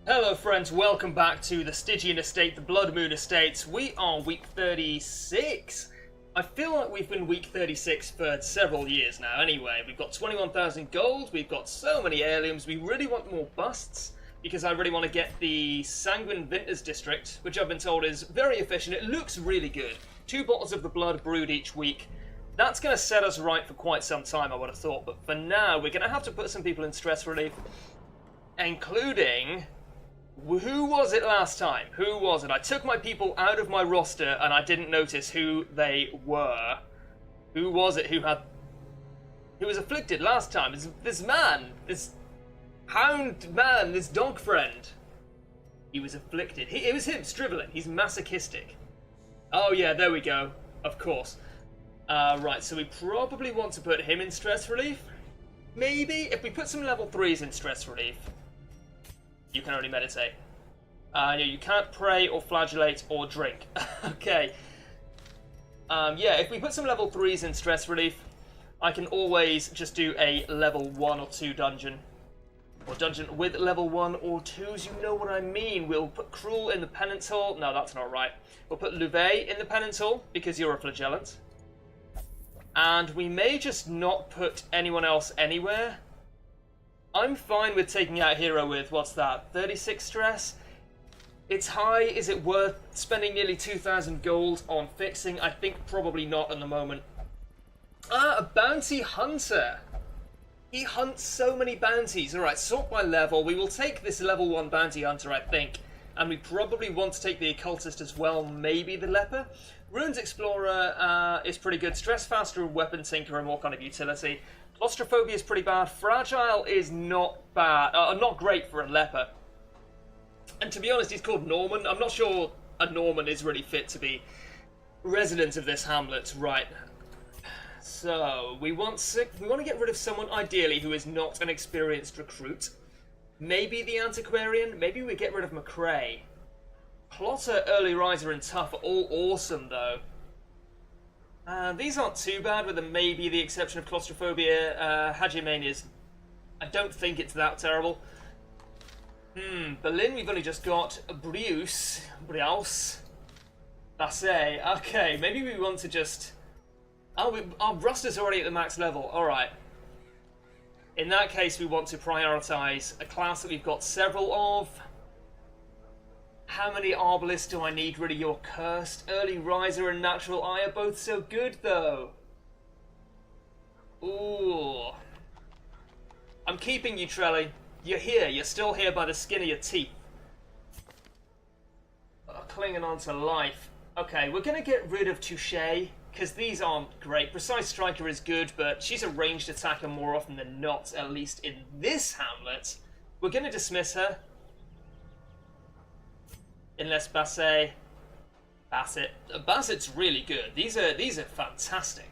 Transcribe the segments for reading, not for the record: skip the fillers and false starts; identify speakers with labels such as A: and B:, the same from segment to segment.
A: Hello friends, welcome back to the Stygian estate, the Bloodmoon estates. We are week 36. I feel like we've been week 36 for several years now anyway. We've got 21,000 gold, we've got so many heirlooms, we really want more busts because I really want to get the Sanguine Vintners district, which I've been told is very efficient. It looks really good. 2 bottles of the blood brewed each week. That's going to set us right for quite some time, I would have thought, but for now we're going to have to put some people in stress relief, including... Who was it last time? Who was it? I took my people out of my roster and I didn't notice who they were. Who was it who was afflicted last time? This man, this hound man, this dog friend. He was afflicted. It was him, Strivelin. He's masochistic. Oh yeah, there we go. Of course. Right, so we probably want to put him in stress relief. Maybe if we put some level 3s in stress relief. You can only meditate. You can't pray or flagellate or drink. Okay. Yeah, if we put some level 3s in stress relief, I can always just do a level 1 or 2 dungeon. Or dungeon with level 1 or 2s, you know what I mean. We'll put Cruel in the Penance Hall. No, that's not right. We'll put Louvet in the Penance Hall, because you're a flagellant. And we may just not put anyone else anywhere. I'm fine with taking out Hero with, what's that, 36 stress? It's high, is it worth spending nearly 2,000 gold on fixing? I think probably not at the moment. A bounty hunter! He hunts so many bounties. Alright, sort by level. We will take this level 1 bounty hunter, I think. And we probably want to take the occultist as well, maybe the leper. Runes Explorer is pretty good. Stress Faster and Weapon Tinker are more kind of utility. Claustrophobia is pretty bad. Fragile is not bad, not great for a leper. And to be honest, he's called Norman. I'm not sure a Norman is really fit to be resident of this hamlet. Right. So we want to get rid of someone ideally who is not an experienced recruit. Maybe the antiquarian. Maybe we get rid of McCrae. Plotter, early riser, and tough are all awesome though. These aren't too bad, with maybe the exception of claustrophobia. Hagiomania's, I don't think it's that terrible. Berlin, we've only just got Brius, Basset. Okay, maybe we want to just... Oh, our roster's already at the max level. Alright. In that case, we want to prioritise a class that we've got several of. How many Arbalists do I need? Really, you're cursed. Early Riser and Natural Eye are both so good, though. Ooh. I'm keeping you, Trelly. You're here. You're still here by the skin of your teeth. Clinging on to life. Okay, we're going to get rid of Touché, because these aren't great. Precise Striker is good, but she's a ranged attacker more often than not, at least in this hamlet. We're going to dismiss her. Unless Bassett's really good. These are fantastic.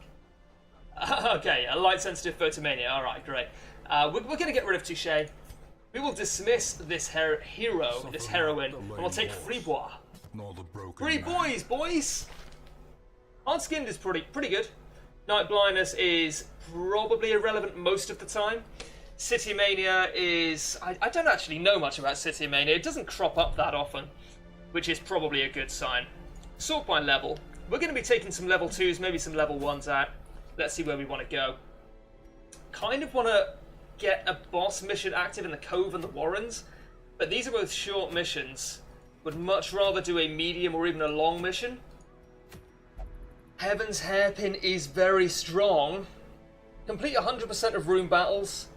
A: Okay, a light sensitive photomania. All right, great. We're going to get rid of Touché. We will dismiss this hero, this heroine, and we'll take Fribois. Free boys! Hard Skinned is pretty good. Night Blindness is probably irrelevant most of the time. City Mania is... I don't actually know much about City Mania. It doesn't crop up that often, which is probably a good sign. Sort by level. We're going to be taking some level 2s, maybe some level 1s out. Let's see where we want to go. Kind of want to get a boss mission active in the Cove and the Warrens, but these are both short missions. Would much rather do a medium or even a long mission. Heaven's Hairpin is very strong. Complete 100% of room battles.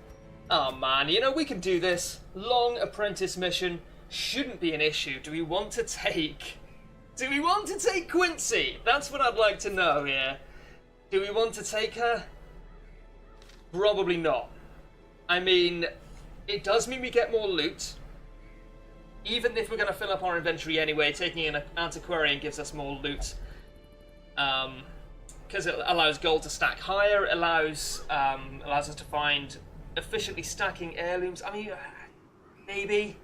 A: Oh man, you know, we can do this. Long apprentice mission. Shouldn't be an issue. Do we want to take Quincy? That's what I'd like to know here. Do we want to take her? Probably not. I mean, it does mean we get more loot. Even if we're going to fill up our inventory anyway, taking an antiquarian gives us more loot. Because it allows gold to stack higher, it allows us to find efficiently stacking heirlooms. I mean, maybe.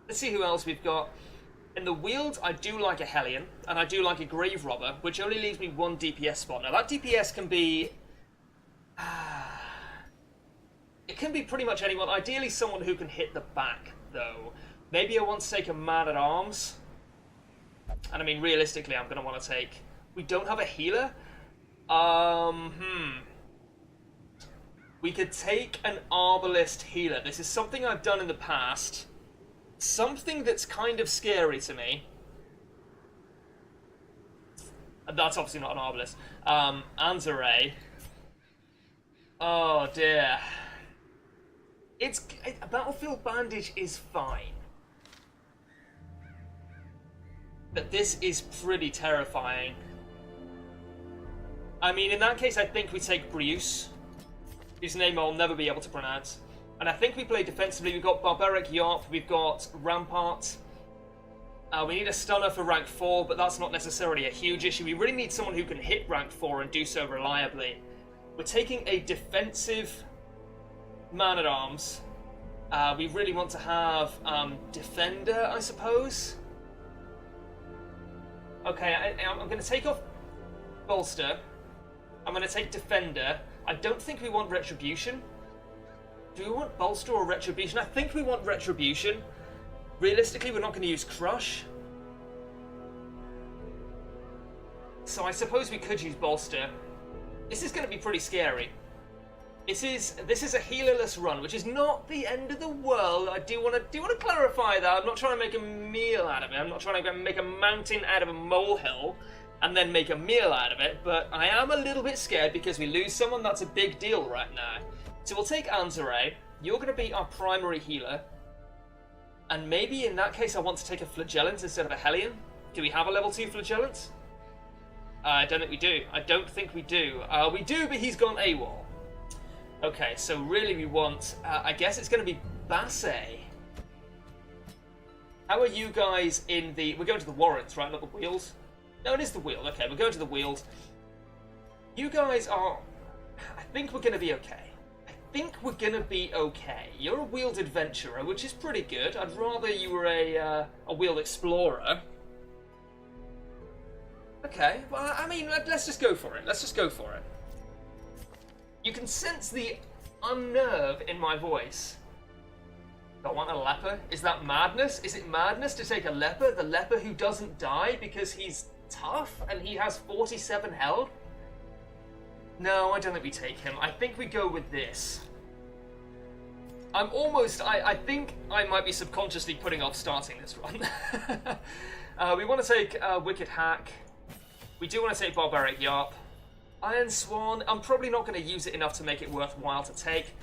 A: Let's see who else we've got. In the Weald, I do like a Hellion, and I do like a Grave Robber, which only leaves me 1 DPS spot. Now that DPS can be... It can be pretty much anyone. Ideally someone who can hit the back. though. Maybe I want to take a man-at-arms. And I mean, realistically, I'm going to want to take... We don't have a healer? We could take an Arbalist healer. This is something I've done in the past. Something that's kind of scary to me. That's obviously not an Arbalist. Anzaray. Oh dear. A Battlefield Bandage is fine. But this is pretty terrifying. I mean, in that case, I think we take Brius, whose name I'll never be able to pronounce. And I think we play defensively. We've got Barbaric Yarp, we've got Rampart. We need a stunner for rank 4, but that's not necessarily a huge issue. We really need someone who can hit rank 4 and do so reliably. We're taking a defensive man-at-arms. We really want to have Defender, I suppose. Okay, I'm going to take off Bolster. I'm going to take Defender. I don't think we want Retribution. Do we want Bolster or Retribution? I think we want Retribution. Realistically, we're not going to use Crush. So I suppose we could use Bolster. This is going to be pretty scary. This is a healerless run, which is not the end of the world. I do want to clarify that. I'm not trying to make a meal out of it. I'm not trying to make a mountain out of a molehill and then make a meal out of it. But I am a little bit scared because we lose someone. That's a big deal right now. So we'll take Anzaray. You're going to be our primary healer. And maybe in that case I want to take a Flagellant instead of a Hellion. Do we have a level 2 Flagellant? I don't think we do. I don't think we do. We do, but he's gone AWOL. Okay, so really we want... I guess it's going to be Basse. How are you guys in the... We're going to the Warrants, right? Not the Wheels? No, it is the Wheel. Okay, we're going to the Wheels. You guys are... I think we're going to be okay. You're a wheeled adventurer, which is pretty good. I'd rather you were a wheeled explorer. Okay, well, I mean, let's just go for it. You can sense the unnerve in my voice. Don't want a leper? Is that madness? Is it madness to take a leper? The leper who doesn't die because he's tough and he has 47 health? No, I don't think we take him. I think we go with this. I think I might be subconsciously putting off starting this run. We want to take Wicked Hack. We do want to take Barbaric Yarp. Iron Swan, I'm probably not going to use it enough to make it worthwhile to take.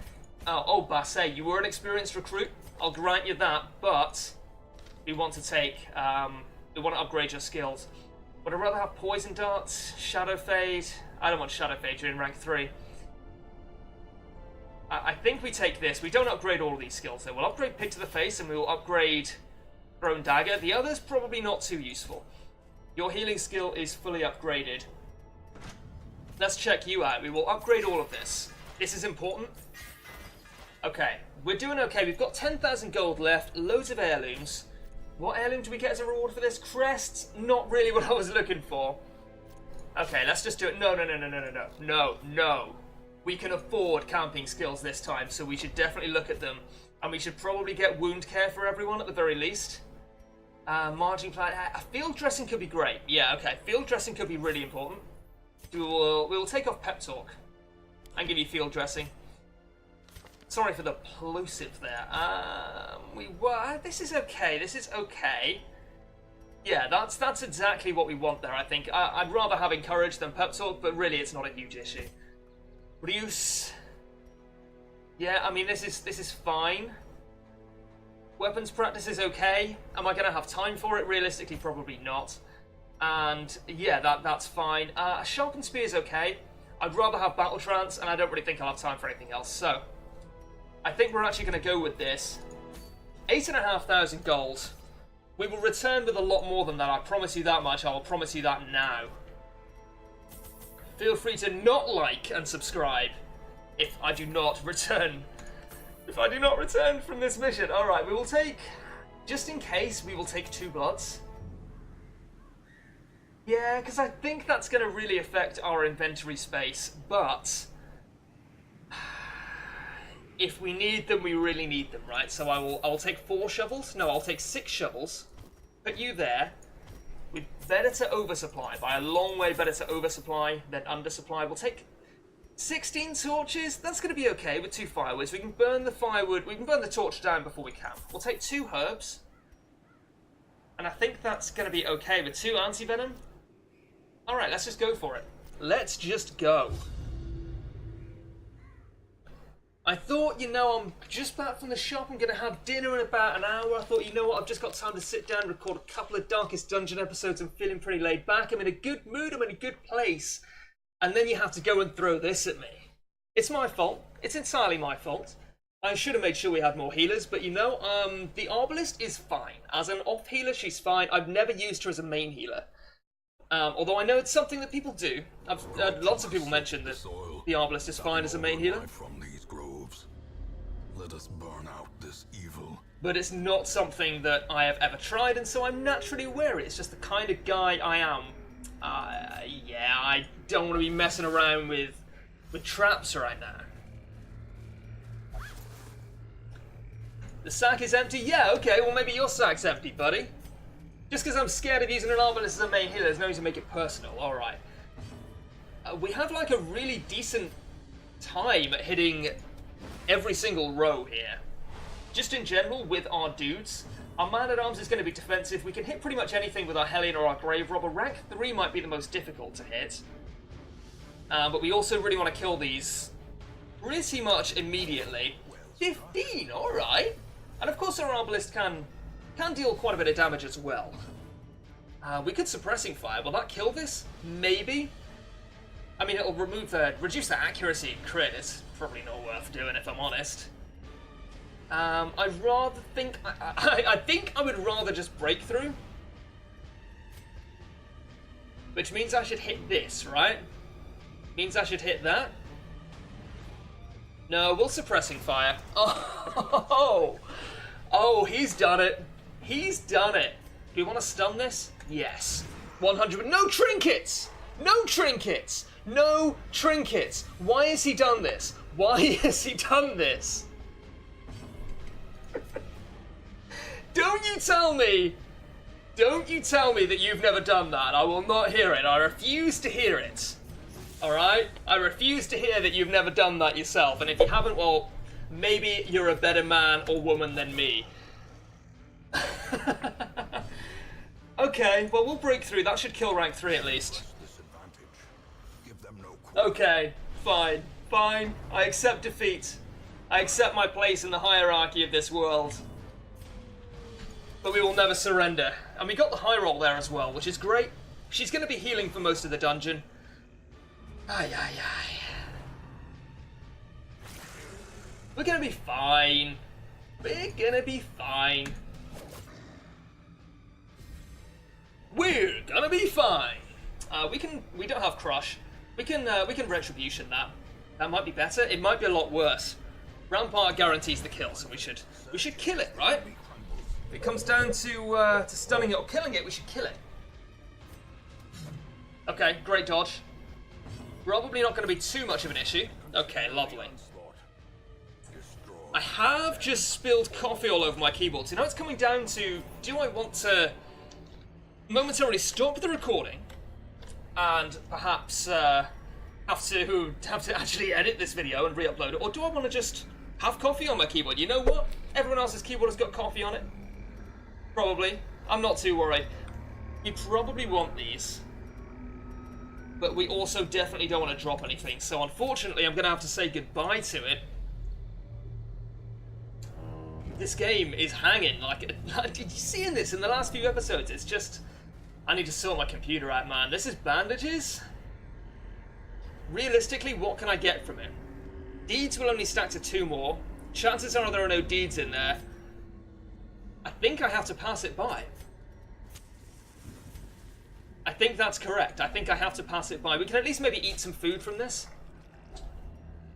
A: Oh, Basse, you were an experienced recruit. I'll grant you that, but we want to take, we want to upgrade your skills. Would I rather have Poison Darts, Shadow Fade? I don't want Shadow Fade, you're in rank 3. I think we take this. We don't upgrade all of these skills, though. We'll upgrade Pick to the Face, and we will upgrade Thrown Dagger. The others, probably not too useful. Your healing skill is fully upgraded. Let's check you out. We will upgrade all of this. This is important. Okay, we're doing okay. We've got 10,000 gold left, loads of heirlooms. What heirloom do we get as a reward for this? Crests? Not really what I was looking for. Okay, let's just do it. No. We can afford camping skills this time, so we should definitely look at them. And we should probably get wound care for everyone at the very least. Margin plan. Field dressing could be great. Yeah, okay. Field dressing could be really important. We will take off pep talk and give you field dressing. Sorry for the plosive there. This is okay. Yeah, that's exactly what we want there, I think. I'd rather have encourage than pep talk, but really it's not a huge issue. Reduce. Yeah, I mean, this is fine. Weapons practice is okay. Am I going to have time for it? Realistically, probably not. And yeah, that's fine. Sharpened Spear is okay. I'd rather have Battle Trance, and I don't really think I'll have time for anything else. So, I think we're actually going to go with this. 8,500 gold. We will return with a lot more than that. I promise you that much. I will promise you that now. Feel free to not like and subscribe if I do not return. If I do not return from this mission. Alright, we will take, just in case, we will take 2 bloods. Yeah, because I think that's going to really affect our inventory space, but if we need them, we really need them, right? So I will take 4 shovels. No, I'll take 6 shovels. Put you there. We're better to oversupply, by a long way better to oversupply than undersupply. We'll take 16 torches. That's going to be okay with 2 firewoods. We can burn the firewood. We can burn the torch down before we camp. We'll take 2 herbs. And I think that's going to be okay with 2 anti-venom. Alright, let's just go for it. Let's just go. I thought, you know, I'm just back from the shop. I'm going to have dinner in about an hour. I thought, you know what, I've just got time to sit down and record a couple of Darkest Dungeon episodes. I'm feeling pretty laid back. I'm in a good mood. I'm in a good place. And then you have to go and throw this at me. It's my fault. It's entirely my fault. I should have made sure we had more healers, but you know, the Arbalist is fine. As an off healer, she's fine. I've never used her as a main healer. Although I know it's something that people do. I've heard lots of people mention that the Arbalist is fine as a main healer.
B: From these groves. Let us burn out this evil.
A: But it's not something that I have ever tried, and so I'm naturally wary. It's just the kind of guy I am. Yeah, I don't want to be messing around with traps right now. The sack is empty? Yeah, okay, well maybe your sack's empty, buddy. Just because I'm scared of using an Arbalist as a main healer, there's no reason to make it personal. Alright. We have like a really decent time at hitting every single row here. Just in general, with our dudes, our man-at-arms is going to be defensive. We can hit pretty much anything with our Hellion or our Grave Robber. Rank 3 might be the most difficult to hit. But we also really want to kill these pretty much immediately. 15, alright. And of course our Arbalist can deal quite a bit of damage as well. We could Suppressing Fire. Will that kill this? Maybe. I mean, it'll reduce the accuracy crit. It's probably not worth doing if I'm honest. I think I would rather just break through. Which means I should hit this, right? Means I should hit that. No, we'll Suppressing Fire. Oh, he's done it. He's done it. Do we want to stun this? Yes. 100. No trinkets! No trinkets! No trinkets! Why has he done this? Why has he done this? Don't you tell me that you've never done that. I will not hear it. I refuse to hear it. Alright? I refuse to hear that you've never done that yourself. And if you haven't, well, maybe you're a better man or woman than me. Okay, well, we'll break through. That should kill rank 3 at least. Okay, fine. Fine. I accept defeat. I accept my place in the hierarchy of this world. But we will never surrender. And we got the high roll there as well, which is great. She's going to be healing for most of the dungeon. Ay. We're going to be fine. We're going to be fine. We're going to be fine. We don't have Crush. We can Retribution that. That might be better. It might be a lot worse. Rampart guarantees the kill, so we should kill it, right? If it comes down to stunning it or killing it, we should kill it. Okay, great dodge. Probably not going to be too much of an issue. Okay, lovely. I have just spilled coffee all over my keyboard. So now it's coming down to, do I want to momentarily stop the recording and perhaps have to actually edit this video and re-upload it, or do I want to just have coffee on my keyboard? You know what? Everyone else's keyboard has got coffee on it. Probably. I'm not too worried. We probably want these. But we also definitely don't want to drop anything. So unfortunately, I'm going to have to say goodbye to it. This game is hanging. Did you see this in the last few episodes? It's just, I need to sort my computer out, man. This is bandages. Realistically, what can I get from it? Deeds will only stack to 2 more. Chances are there are no deeds in there. I think I have to pass it by. I think that's correct. I think I have to pass it by. We can at least maybe eat some food from this.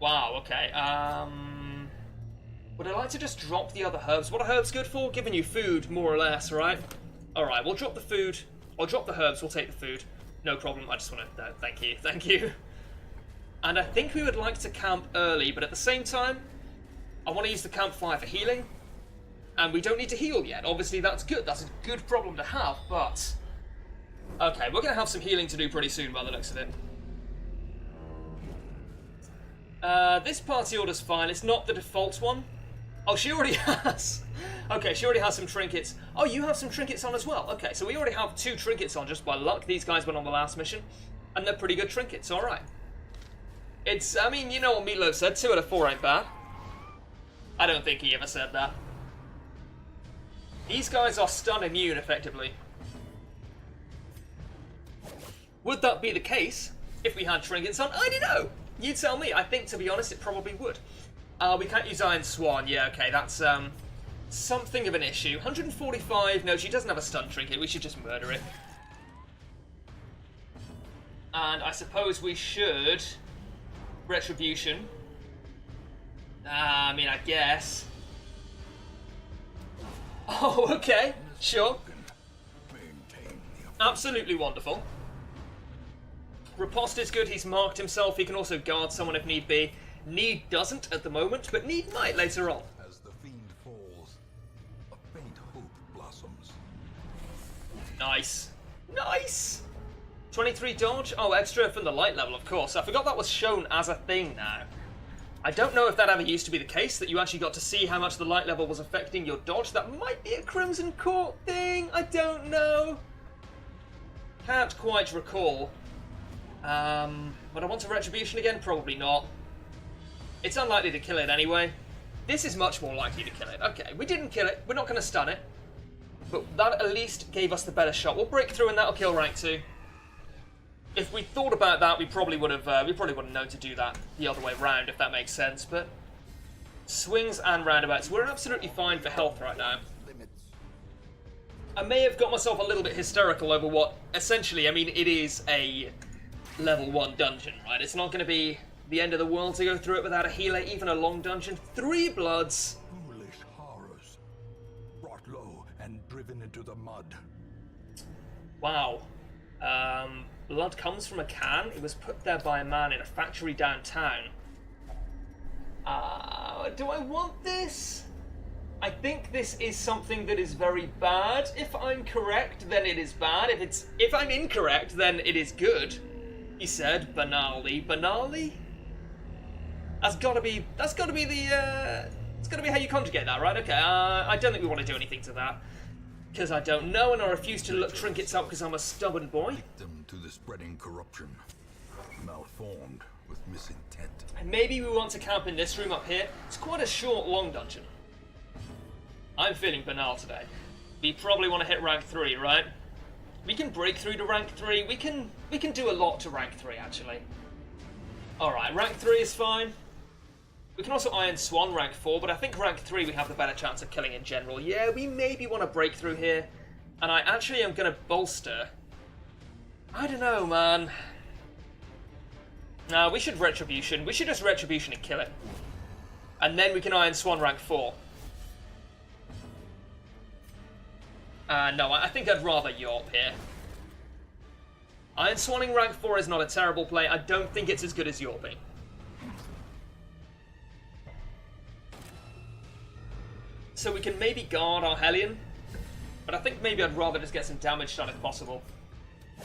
A: Wow, okay. Would I like to just drop the other herbs? What are herbs good for? Giving you food, more or less, right? Alright, we'll drop the food. I'll drop the herbs, we'll take the food. No problem, I just want to... thank you. And I think we would like to camp early, but at the same time, I want to use the campfire for healing. And we don't need to heal yet. Obviously, that's good. That's a good problem to have, but... Okay, we're going to have some healing to do pretty soon by the looks of it. This party order's fine. It's not the default one. Oh, she already has. Okay, she already has some trinkets. Oh, you have some trinkets on as well. Okay, so we already have 2 trinkets on just by luck. These guys went on the last mission, and they're pretty good trinkets. All right. It's, I mean, you know what Meatloaf said, 2 out of 4 ain't bad. I don't think he ever said that. These guys are stun immune, effectively. Would that be the case if we had trinkets on? I don't know. You tell me. I think, to be honest, it probably would. We can't use Iron Swan. Yeah, okay, that's something of an issue. 145. No, she doesn't have a stun trinket. We should just murder it. And I suppose we should... Retribution. I mean, I guess. Oh, okay. Sure. Absolutely wonderful. Riposte is good. He's marked himself. He can also guard someone if need be. Need doesn't at the moment, but Need might later on.
B: As the fiend falls, a faint hope blossoms.
A: Nice. Nice! 23 dodge? Oh, extra from the light level, of course. I forgot that was shown as a thing now. I don't know if that ever used to be the case, that you actually got to see how much the light level was affecting your dodge. That might be a Crimson Court thing. I don't know. Can't quite recall. Would I want a Retribution again? Probably not. It's unlikely to kill it anyway. This is much more likely to kill it. Okay, we didn't kill it. We're not going to stun it. But that at least gave us the better shot. We'll break through and that'll kill rank 2. If we thought about that, we probably would have known to do that the other way round, if that makes sense. But swings and roundabouts, we're absolutely fine for health right now. I may have got myself a little bit hysterical over what, essentially, I mean, it is a level 1 dungeon, right? It's not going to be the end of the world to go through it without a healer, even a long dungeon. 3 bloods.
B: Foolish horrors, brought low and driven into the mud.
A: Wow. Blood comes from a can. It was put there by a man in a factory downtown. Do I want this? I think this is something that is very bad. If I'm correct, then it is bad. If I'm incorrect, then it is good. He said, banally. Banally? That's gotta be the, it's gotta be how you conjugate that, right? Okay, I don't think we want to do anything to that. Because I don't know, and I refuse to look trinkets up because I'm a stubborn boy.
B: Victim to the spreading corruption, malformed with misintent.
A: And maybe we want to camp in this room up here. It's quite a short, long dungeon. I'm feeling banal today. We probably want to hit rank 3, right? We can break through to rank 3. We can do a lot to rank 3, actually. Alright, rank 3 is fine. We can also Iron Swan rank 4, but I think rank 3 we have the better chance of killing in general. Yeah, we maybe want to break through here. And I actually am going to bolster. I don't know, man. No, we should Retribution. We should just Retribution and kill it. And then we can Iron Swan rank 4. No, I think I'd rather Yorp here. Iron Swanning rank 4 is not a terrible play. I don't think it's as good as Yorping. So we can maybe guard our Hellion, but I think maybe I'd rather just get some damage done if possible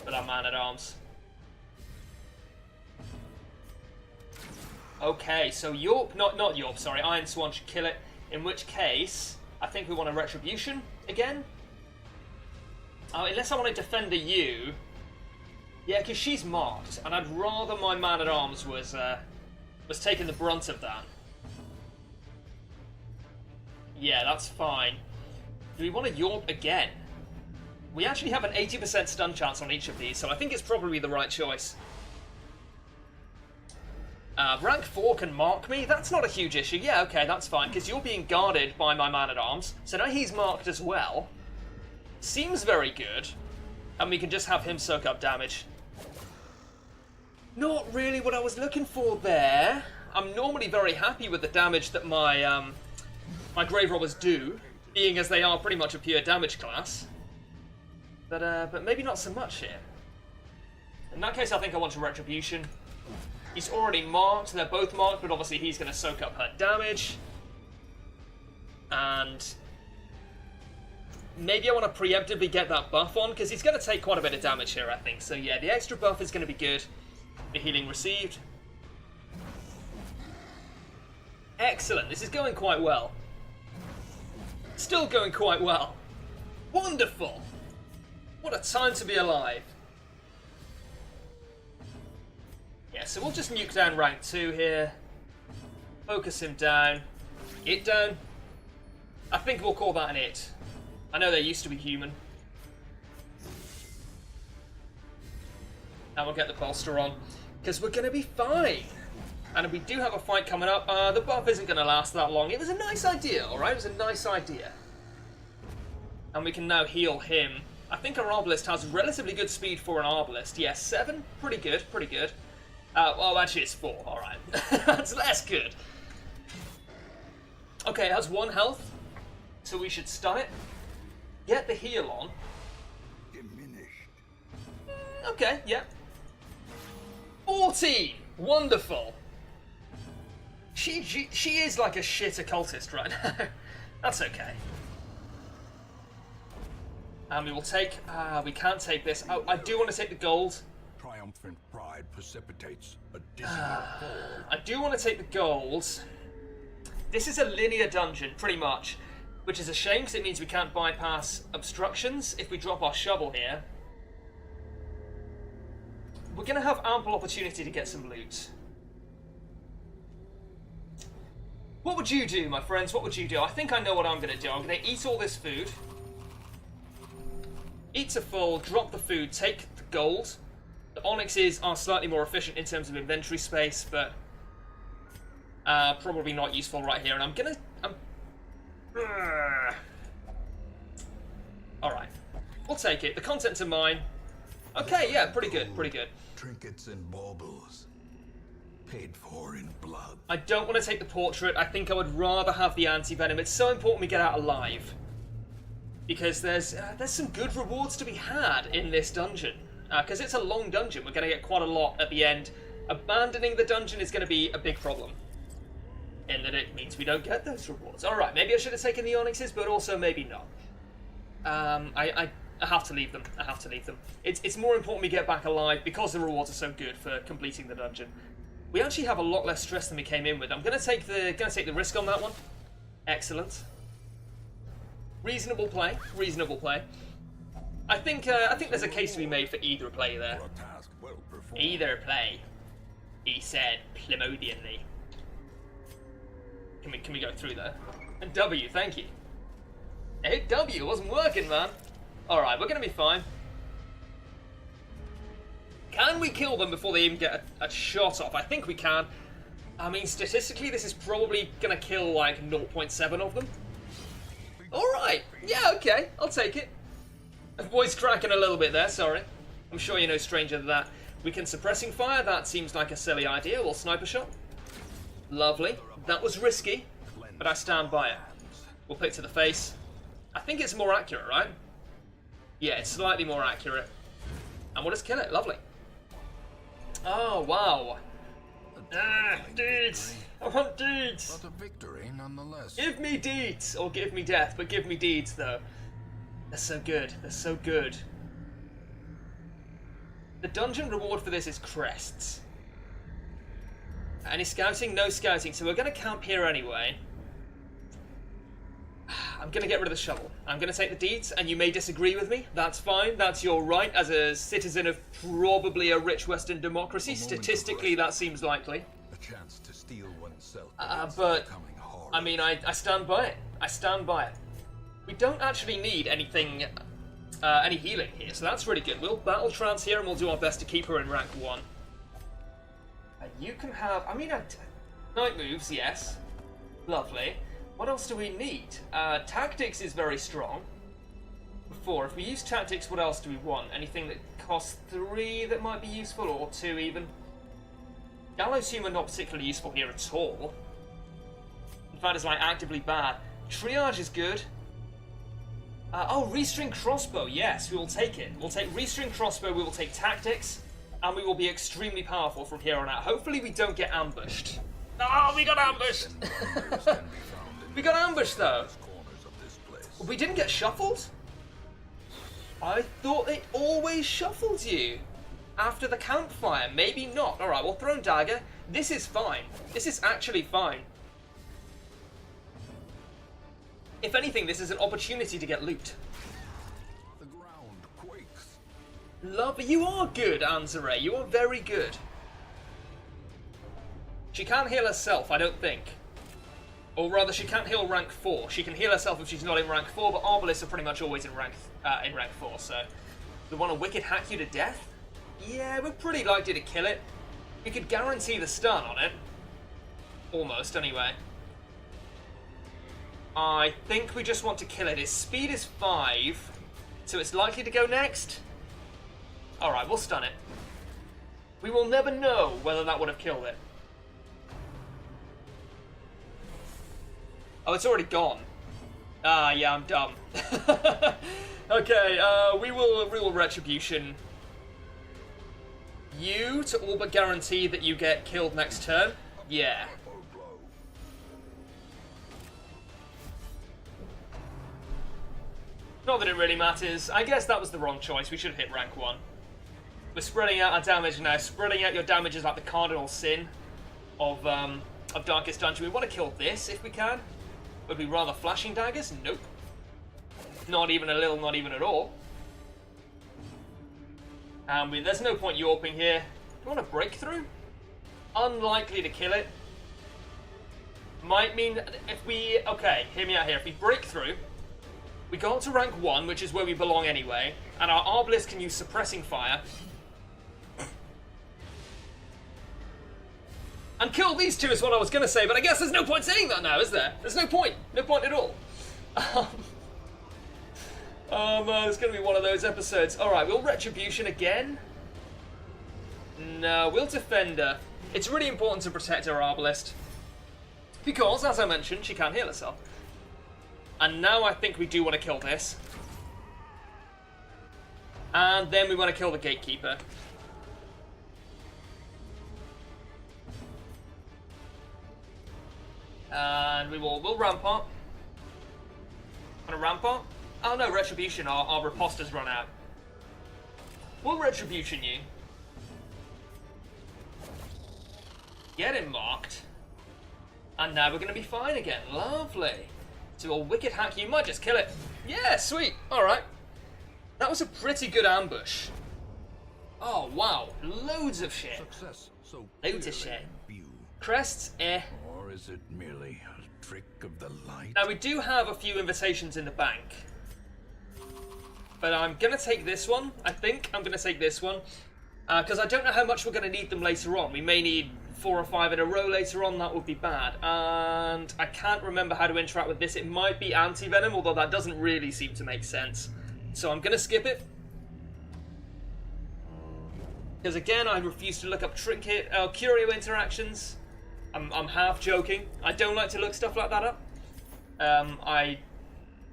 A: with our man-at-arms. Okay, so Yorp, not Yorp, sorry, Iron Swan should kill it, in which case, I think we want a Retribution again. Unless I want to defend you. Yeah, because she's marked, and I'd rather my man-at-arms was taking the brunt of that. Yeah, that's fine. Do we want to Yorp again? We actually have an 80% stun chance on each of these, so I think it's probably the right choice. Rank 4 can mark me? That's not a huge issue. Yeah, okay, that's fine, because you're being guarded by my man-at-arms, so now he's marked as well. Seems very good. And we can just have him soak up damage. Not really what I was looking for there. I'm normally very happy with the damage that my my Grave Robbers do, being as they are pretty much a pure damage class. But maybe not so much here. In that case, I think I want a Retribution. He's already marked, they're both marked, but obviously he's going to soak up her damage. And maybe I want to preemptively get that buff on, because he's going to take quite a bit of damage here, I think. So yeah, the extra buff is going to be good. The healing received. Excellent, this is going quite well. Still going quite well. Wonderful! What a time to be alive. Yeah, so we'll just nuke down rank 2 here. Focus him down. It down. I think we'll call that an it. I know they used to be human. And we'll get the bolster on, because we're going to be fine. And we do have a fight coming up. The buff isn't going to last that long. It was a nice idea, alright? It was a nice idea. And we can now heal him. I think our Arbalist has relatively good speed for an Arbalist. Yes, 7. Pretty good, pretty good. Well, actually it's 4, alright. That's less good. Okay, it has 1 health. So we should stun it. Get the heal on.
B: Diminished.
A: Okay, yeah. 14! Wonderful. She is like a shit occultist right now. That's okay. And we will take... we can't take this. I do want to take the gold.
B: Triumphant pride precipitates a dizzier fall.
A: I do want to take the gold. This is a linear dungeon, pretty much. Which is a shame, because it means we can't bypass obstructions if we drop our shovel here. We're going to have ample opportunity to get some loot. What would you do, my friends? What would you do? I think I know what I'm going to do. I'm going to eat all this food. Eat to full, drop the food, take the gold. The onyxes are slightly more efficient in terms of inventory space, but probably not useful right here. And I'm going to... Alright. We'll take it. The contents are mine. Okay, yeah, pretty good, pretty good.
B: Trinkets and baubles. Paid for in blood.
A: I don't want to take the portrait. I think I would rather have the anti-venom. It's so important we get out alive. Because there's some good rewards to be had in this dungeon. Because it's a long dungeon. We're going to get quite a lot at the end. Abandoning the dungeon is going to be a big problem. In that it means we don't get those rewards. Alright, maybe I should have taken the onyxes, but also maybe not. I have to leave them. I have to leave them. It's more important we get back alive because the rewards are so good for completing the dungeon. We actually have a lot less stress than we came in with. I'm gonna take the risk on that one. Excellent. Reasonable play. Reasonable play. I think there's a case to be made for either play there. Either play. He said Plymodianly. Can we go through there? And W, thank you. Hey, W, wasn't working, man. Alright, we're gonna be fine. Can we kill them before they even get a shot off? I think we can. I mean, statistically, this is probably gonna kill, like, 0.7 of them. Alright, yeah, okay, I'll take it. Voice cracking a little bit there, sorry. I'm sure you're no stranger to that. We can suppressing fire, that seems like a silly idea. We'll sniper shot. Lovely. That was risky, but I stand by it. We'll pick to the face. I think it's more accurate, right? Yeah, it's slightly more accurate. And we'll just kill it. Lovely. Oh, wow. Deeds. I want deeds.
B: But a victory nonetheless.
A: Give me deeds. Or give me death, but give me deeds, though. They're so good. They're so good. The dungeon reward for this is crests. Any scouting? No scouting. So we're going to camp here anyway. I'm going to get rid of the shovel. I'm going to take the deeds, and you may disagree with me. That's fine. That's your right as a citizen of probably a rich Western democracy. Statistically, that seems likely.
B: A chance to steal oneself.
A: But, I mean, I stand by it. I stand by it. We don't actually need anything, any healing here, so that's really good. We'll battle trance here, and we'll do our best to keep her in rank 1. You can have, I mean, night moves, yes. Lovely. What else do we need? Tactics is very strong. 4. If we use tactics, what else do we want? Anything that costs 3 that might be useful, or 2 even? Gallows Humor not particularly useful here at all. In fact, it's like actively bad. Triage is good. Oh, Restring Crossbow, yes, we will take it. We'll take Restring Crossbow, we will take Tactics, and we will be extremely powerful from here on out. Hopefully we don't get ambushed. Oh, we got ambushed! We got ambushed though.
B: Corners of this place.
A: We didn't get shuffled? I thought they always shuffled you. After the campfire, maybe not. Alright, well, thrown dagger. This is fine. This is actually fine. If anything, this is an opportunity to get loot.
B: The ground quakes.
A: Love, you are good, Anzare. You are very good. She can't heal herself, I don't think. Or rather, she can't heal rank 4. She can heal herself if she's not in rank 4, but Arbalists are pretty much always in rank 4, so... We want to wicked hack you to death? Yeah, we're pretty likely to kill it. We could guarantee the stun on it. Almost, anyway. I think we just want to kill it. Its speed is 5, so it's likely to go next. Alright, we'll stun it. We will never know whether that would have killed it. Oh, it's already gone. Ah, yeah, I'm dumb. Okay, we will Retribution you to all but guarantee that you get killed next turn. Yeah. Not that it really matters. I guess that was the wrong choice. We should have hit rank 1. We're spreading out our damage now. Spreading out your damage is like the cardinal sin of Darkest Dungeon. We want to kill this if we can. Would we rather flashing daggers? Nope. Not even a little, not even at all. There's no point Yorping here. Do you want a breakthrough? Unlikely to kill it. Might mean if we... Okay, hear me out here. If we break through, we go up to rank 1, which is where we belong anyway, and our Arbalist can use Suppressing Fire. And kill these two is what I was going to say, but I guess there's no point saying that now, is there? There's no point. No point at all. It's going to be one of those episodes. Alright, we'll Retribution again. No, we'll Defender. It's really important to protect our Arbalist. Because, as I mentioned, she can't heal herself. And now I think we do want to kill this. And then we want to kill the Gatekeeper. And we'll Rampart. Want a Rampart? Oh no, Retribution, our Riposta's run out. We'll Retribution you. Get him marked. And now we're going to be fine again. Lovely. So we'll Wicked Hack you. Might just kill it. Yeah, sweet. Alright. That was a pretty good ambush. Oh, wow. Loads of shit.
B: Success so
A: Loads of shit.
B: view.
A: Crests, eh.
B: Or is it merely a trick of the light?
A: Now we do have a few invitations in the bank. But I'm going to take this one. I think I'm going to take this one. Because I don't know how much we're going to need them later on. We may need 4 or 5 in a row later on. That would be bad. And I can't remember how to interact with this. It might be anti-venom, although that doesn't really seem to make sense. So I'm going to skip it. Because again, I refuse to look up trinket, curio interactions. I'm half joking. I don't like to look stuff like that up.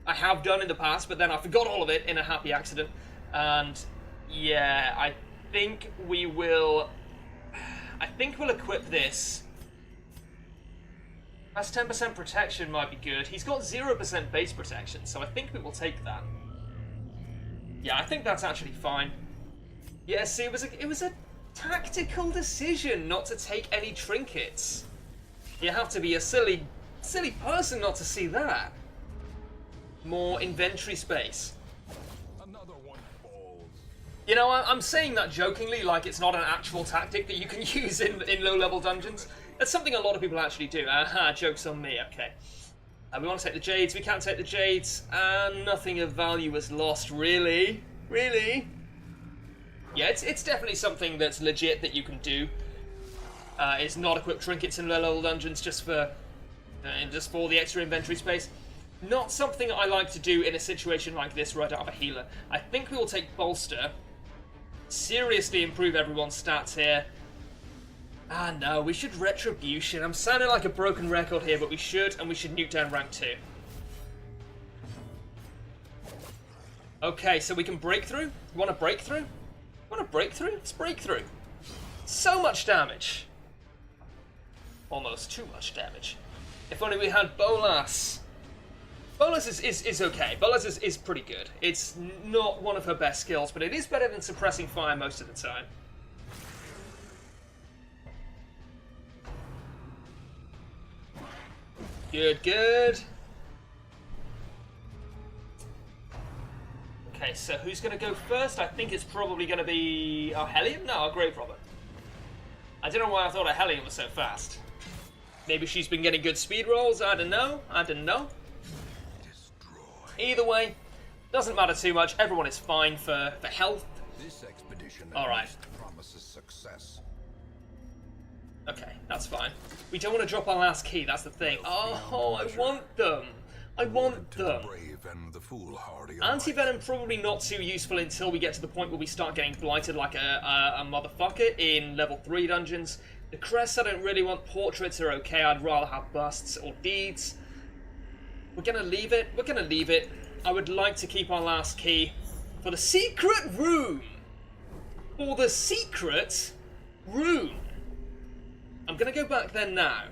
A: I have done in the past, but then I forgot all of it in a happy accident. And yeah, I think we will... I think we'll equip this. That's 10% protection might be good. He's got 0% base protection, so I think we will take that. Yeah, I think that's actually fine. Yeah, see, it was a tactical decision not to take any trinkets. You have to be a silly person not to see that. More inventory space.
B: Another one falls.
A: You know, I'm saying that jokingly, like it's not an actual tactic that you can use in low-level dungeons. That's something a lot of people actually do. Aha, joke's on me, okay. We want to take the Jades, we can't take the Jades, and nothing of value is lost, really? Really? Yeah, it's definitely something that's legit that you can do. It's not equip trinkets in low-level dungeons just for the extra inventory space. Not something I like to do in a situation like this where I don't have a healer. I think we will take Bolster. Seriously improve everyone's stats here. Ah no, we should Retribution. I'm sounding like a broken record here, but we should, and we should nuke down rank 2. Okay, so we can break through? You want a breakthrough? Want a breakthrough? Let's break through. So much damage. Almost too much damage. If only we had Bolas. Bolas is okay. Bolas is pretty good. It's not one of her best skills, but it is better than suppressing fire most of the time. Good, good. Okay, so who's going to go first? I think it's probably going to be... Oh, Hellion? No, Grave Robber. I don't know why I thought a Hellion was so fast. Maybe she's been getting good speed rolls? I don't know. I didn't know. Either way, doesn't matter too much. Everyone is fine for health.
B: This expedition
A: Alright.
B: promises success.
A: Okay, that's fine. We don't want to drop our last key, that's the thing. Oh, I want them. I want them.
B: Brave and the foolhardy
A: Anti-Venom probably not too useful until we get to the point where we start getting blighted like a motherfucker in level 3 dungeons. The crests I don't really want. Portraits are okay. I'd rather have busts or deeds. We're gonna leave it. We're gonna leave it. I would like to keep our last key for the secret room. For the secret room. I'm gonna go back there now.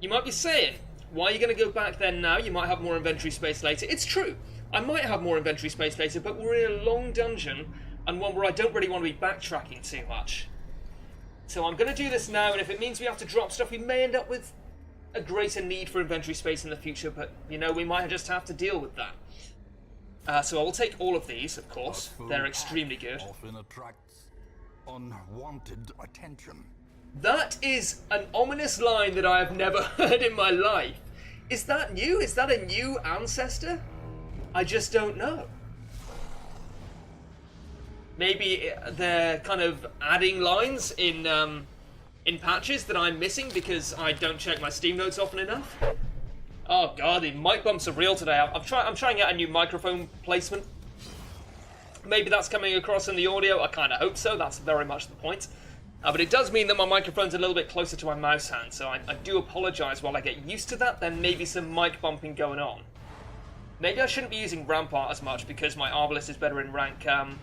A: You might be saying, why are you gonna go back there now? You might have more inventory space later. It's true. I might have more inventory space later, but we're in a long dungeon and one where I don't really want to be backtracking too much. So I'm gonna do this now, and if it means we have to drop stuff, we may end up with a greater need for inventory space in the future, but, you know, we might just have to deal with that. So I will take all of these, of course. They're extremely good.
B: Often attracts unwanted attention.
A: That is an ominous line that I have never heard in my life. Is that new? Is that a new ancestor? I just don't know. Maybe they're kind of adding lines in patches that I'm missing because I don't check my Steam notes often enough. Oh god, the mic bumps are real today. I'm trying out a new microphone placement. Maybe that's coming across in the audio. I kind of hope so. That's very much the point. But it does mean that my microphone's a little bit closer to my mouse hand, so I do apologise while I get used to that. There may be some mic bumping going on. Maybe I shouldn't be using Rampart as much because my Arbalist is better in rank 1.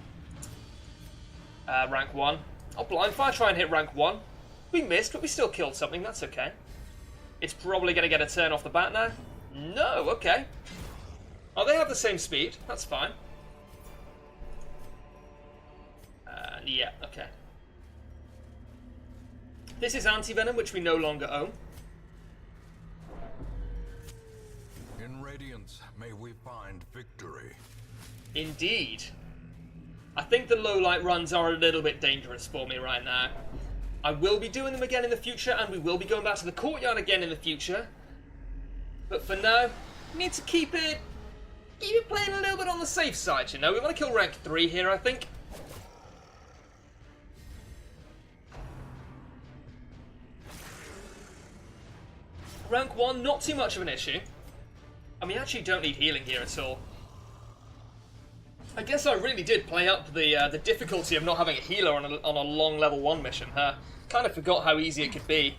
A: I'll Blind Fire, try and hit rank 1. We missed, but we still killed something, that's okay. It's probably going to get a turn off the bat now. No, okay. Oh, they have the same speed, that's fine. Yeah, okay. This is Anti-Venom, which we no longer own.
B: In Radiance, may we find victory.
A: Indeed. I think the low light runs are a little bit dangerous for me right now. I will be doing them again in the future, and we will be going back to the courtyard again in the future. But for now, we need to keep it playing a little bit on the safe side, you know? We want to kill rank 3 here, I think. Rank 1, not too much of an issue. And we actually don't need healing here at all. I guess I really did play up the difficulty of not having a healer on a long level 1 mission. Kind of forgot how easy it could be.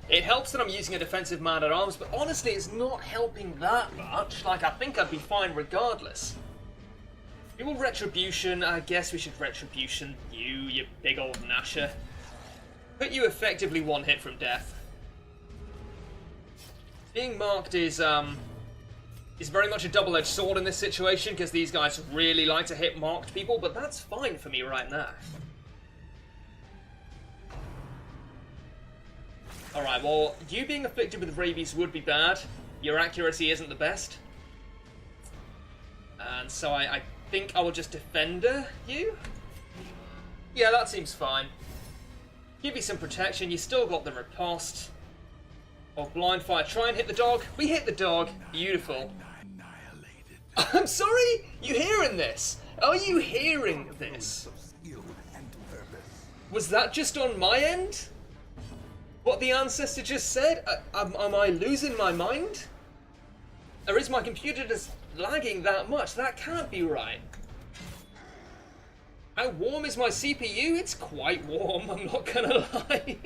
A: It helps that I'm using a defensive man-at-arms, but honestly it's not helping that much. Like, I think I'd be fine regardless. We will Retribution. I guess we should Retribution you big old Nasher. Put you effectively one hit from death. Being marked is very much a double-edged sword in this situation because these guys really like to hit marked people, but that's fine for me right now. Alright, well, you being afflicted with rabies would be bad. Your accuracy isn't the best. And so I think I will just Defender you? Yeah, that seems fine. Give you some protection, you still got the riposte. Or Blind Fire, try and hit the dog. We hit the dog. Beautiful. I'm sorry? You hearing this? Are you hearing this? Was that just on my end? What the ancestor just said? Am I losing my mind? Or is my computer just lagging that much? That can't be right. How warm is my CPU? It's quite warm, I'm not gonna lie.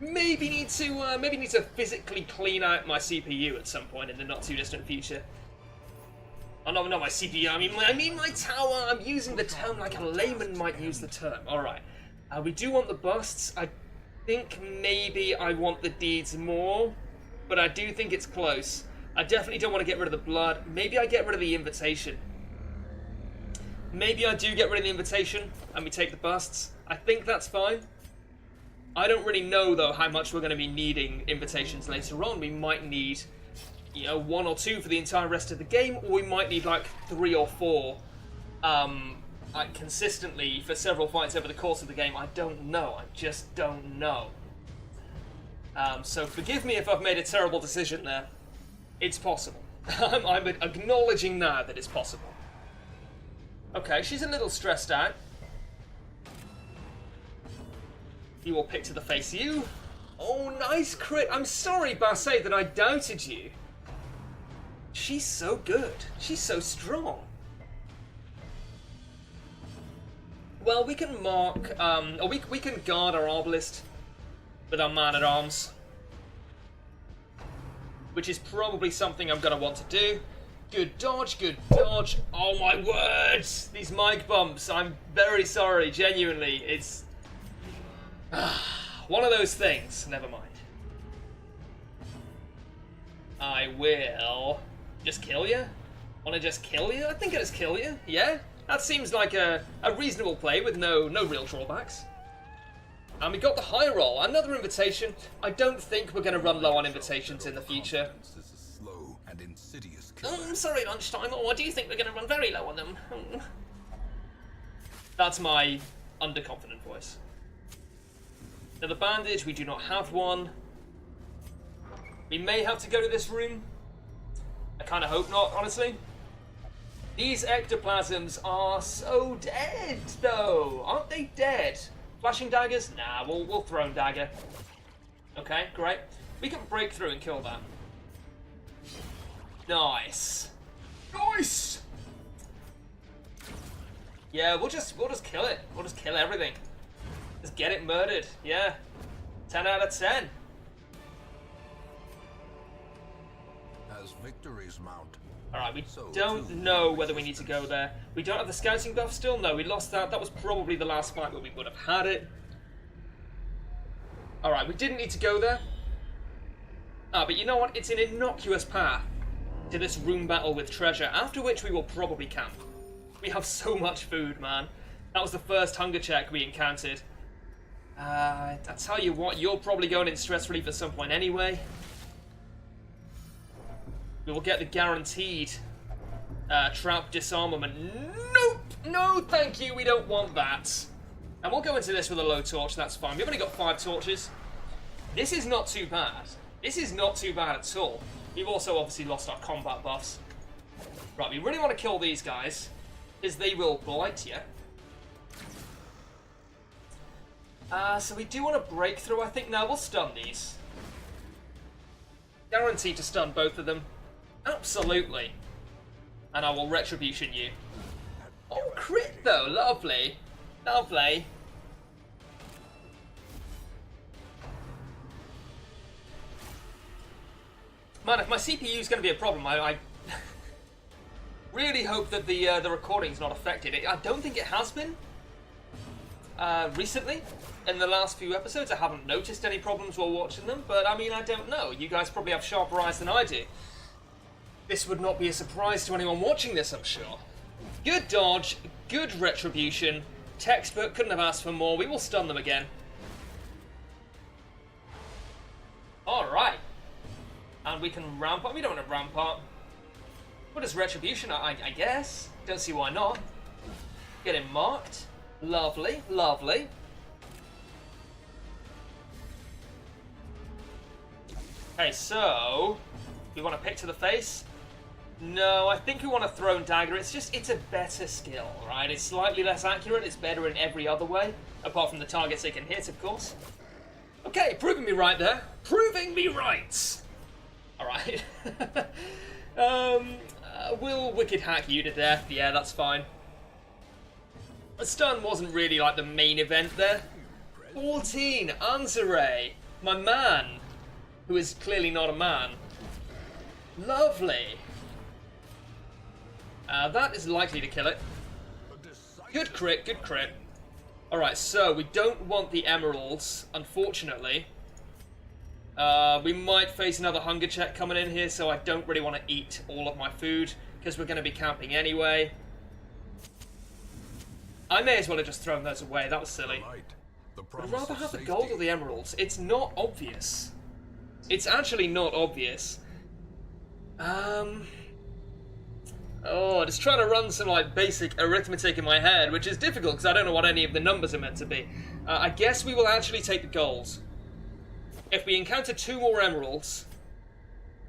A: Maybe need to physically clean out my CPU at some point in the not too distant future. Oh no, not my CPU. I mean my tower. I'm using the term like a layman might use the term. All right. We do want the busts. think maybe I want the deeds more, but I do think it's close. I definitely don't want to get rid of the blood. Maybe I get rid of the invitation. Maybe I do get rid of the invitation and we take the busts. I think that's fine. I don't really know, though, how much we're going to be needing invitations later on. We might need, you know, 1 or 2 for the entire rest of the game, or we might need, like, 3 or 4 like, consistently for several fights over the course of the game. I don't know. I just don't know. So forgive me if I've made a terrible decision there. It's possible. I'm acknowledging now that it's possible. Okay, she's a little stressed out. You will pick to the face. You? Oh, nice crit. I'm sorry, Basset, that I doubted you. She's so good. She's so strong. Well, we can mark, or we can guard our arbalist with our man-at-arms, which is probably something I'm going to want to do. Good dodge, good dodge. Oh my words! These mic bumps, I'm very sorry, genuinely. It's one of those things. Never mind. I will just kill you? Want to just kill you? I think I'll just kill you, yeah? That seems like a reasonable play with no real drawbacks. And we got the high roll, another invitation. I don't think we're going to run low on invitations in the future. I'm sorry, lunchtime. Oh, I do think we're going to run very low on them. That's my underconfident voice. Now the bandage, we do not have one. We may have to go to this room. I kind of hope not, honestly. These ectoplasms are so dead, though. Aren't they dead? Flashing daggers? Nah, we'll throw dagger. Okay, great. We can break through and kill that. Nice. Nice! Yeah, we'll just kill it. We'll just kill everything. Just get it murdered. Yeah. 10 out of 10.
B: As victories mount.
A: Alright, we don't know whether we need to go there. We don't have the scouting buff still? No, we lost that. That was probably the last fight where we would have had it. Alright, we didn't need to go there. Ah, but you know what? It's an innocuous path to this room battle with treasure, after which we will probably camp. We have so much food, man. That was the first hunger check we encountered. I tell you what, you're probably going in stress relief at some point anyway. We will get the guaranteed trap disarmament. Nope! No, thank you, we don't want that. And we'll go into this with a low torch, that's fine. We've only got 5 torches. This is not too bad. This is not too bad at all. We've also obviously lost our combat buffs. Right, we really want to kill these guys, because they will blight you. So we do want to break through, I think. No, we'll stun these. Guaranteed to stun both of them. Absolutely. And I will retribution you. Oh, crit though. Lovely. Lovely. Man, if my CPU is going to be a problem, I really hope that the recording's not affected. I don't think it has been. Recently, in the last few episodes, I haven't noticed any problems while watching them, but I mean, I don't know. You guys probably have sharper eyes than I do. This would not be a surprise to anyone watching this, I'm sure. Good dodge, good retribution, textbook, couldn't have asked for more. We will stun them again. Alright. And we can ramp up. We don't want to ramp up. What is retribution? I guess. Don't see why not. Get him marked. Lovely, lovely. Okay, so we want to pick to the face. No, I think we want to throw dagger. It's a better skill, right? It's slightly less accurate. It's better in every other way, apart from the targets it can hit, of course. Okay, proving me right there. Proving me right. All right. We'll wicked hack you to death. Yeah, that's fine. A stun wasn't really like the main event there. 14, Anzare, my man, who is clearly not a man. Lovely. That is likely to kill it. Good crit, good crit. Alright, so we don't want the emeralds, unfortunately. We might face another hunger check coming in here, so I don't really want to eat all of my food, because we're going to be camping anyway. I may as well have just thrown those away, that was silly. I'd rather have the gold or the emeralds. It's not obvious. It's actually not obvious. Oh, just trying to run some like basic arithmetic in my head, which is difficult because I don't know what any of the numbers are meant to be. I guess we will actually take the gold. If we encounter 2 more emeralds,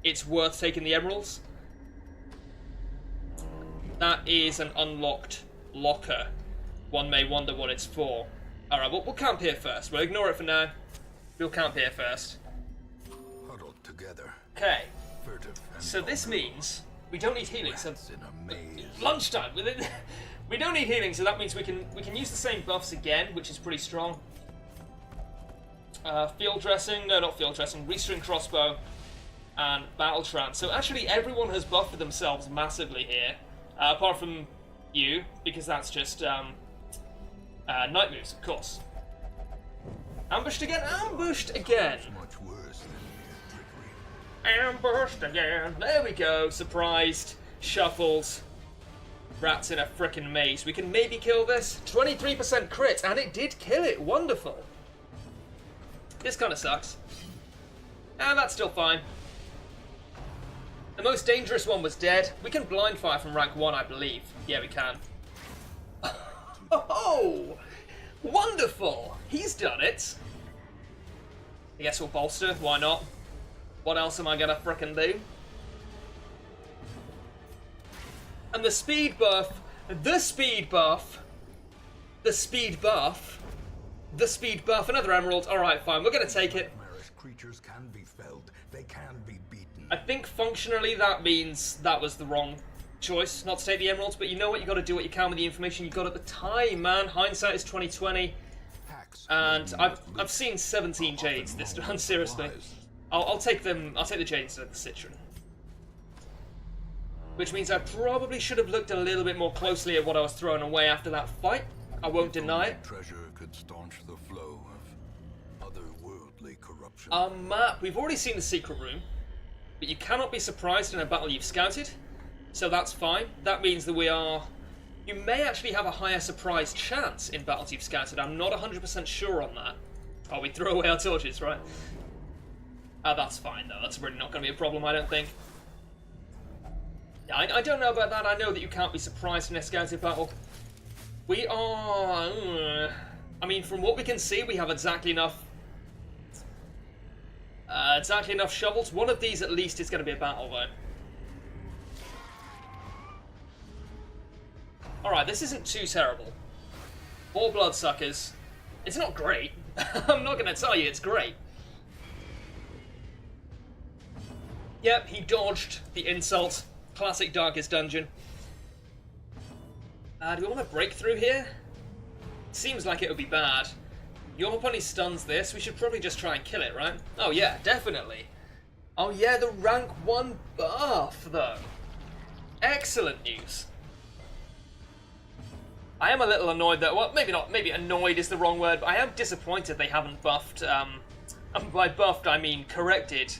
A: it's worth taking the emeralds. That is an unlocked locker. One may wonder what it's for. Alright, we'll camp here first. We'll ignore it for now. We'll camp here first.
B: Huddled together.
A: Okay. So this means we don't need healing. So lunchtime. We don't need healing, so that means we can use the same buffs again, which is pretty strong. Field dressing, no, not field dressing. Restring crossbow and battle trance. So actually, everyone has buffed themselves massively here, apart from you, because that's just night moves, of course. Ambushed again. Ambushed again.
B: Much worse than mere trickery.
A: Ambushed again. There we go. Surprised. Shuffles. Rats in a frickin' maze. We can maybe kill this. 23% crit, and it did kill it. Wonderful. This kind of sucks. And that's still fine. The most dangerous one was dead. We can blind fire from rank 1, I believe. Yeah, we can. Oh! Wonderful! He's done it. I guess we'll bolster. Why not? What else am I gonna frickin' do? And the speed buff, the speed buff, the speed buff, the speed buff, another emerald. Alright, fine, we're gonna take it.
B: Creatures can be felled, they can be beaten.
A: I think functionally that means that was the wrong choice, not to take the emeralds, but you know what, you gotta do what you can with the information you got at the time, man. Hindsight is 2020. And I've seen 17 jades this run, seriously. I'll take them, I'll take the jades instead of the citron. Which means I probably should have looked a little bit more closely at what I was throwing away after that fight. I won't deny it.
B: Treasure could staunch the flow of otherworldly corruption.
A: Map. We've already seen the secret room, but you cannot be surprised in a battle you've scouted, so that's fine. That means that you may actually have a higher surprise chance in battles you've scouted. I'm not 100% sure on that. Oh, we throw away our torches, right? That's fine, though. That's really not going to be a problem, I don't think. I don't know about that. I know that you can't be surprised in a scouted battle. We are... I mean, from what we can see, we have exactly enough shovels. One of these, at least, is going to be a battle, though. Alright, this isn't too terrible. More bloodsuckers. It's not great. I'm not going to tell you it's great. Yep, he dodged the insult. Classic Darkest Dungeon. Do we want to break through here? Seems like it would be bad. Your opponent stuns this. We should probably just try and kill it, right? Oh yeah, definitely. Oh yeah, the rank 1 buff, though. Excellent news. I am a little annoyed that, well, maybe not, maybe annoyed is the wrong word, but I am disappointed they haven't buffed, and by buffed I mean corrected,